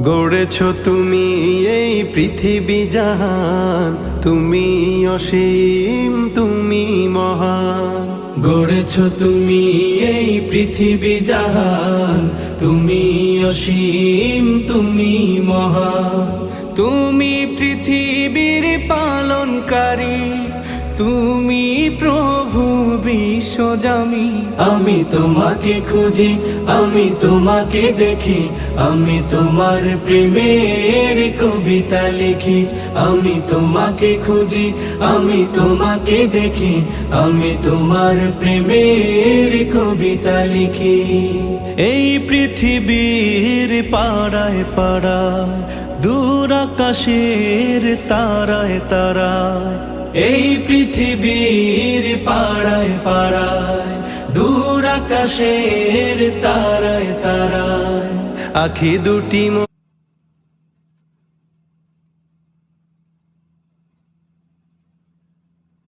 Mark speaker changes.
Speaker 1: গড়েছ তুমি এই পৃথিবী জাহান, তুমি অসীম তুমি মহান।
Speaker 2: গড়েছ তুমি এই পৃথিবী জাহান, তুমি অসীম তুমি মহান। তুমি পৃথিবীর পালনকারী, তুমি প্রভু বিশ্বজামি। আমি তোমাকে খুঁজি, আমি তোমাকে দেখি, আমি তোমার প্রেমের কবিতা লিখি। আমি তোমাকে খুঁজি, আমি তোমাকে দেখি, আমি তোমার প্রেমের কবিতা লিখি।
Speaker 3: এই পৃথিবীর পাড়ায় পাড়ায়, দূর আকাশের তারায় তারায়,
Speaker 2: এই পৃথিবীর পাড়ায় পাড়ায়, দূর আকাশের তারায় তারায়,
Speaker 1: আখি দুটি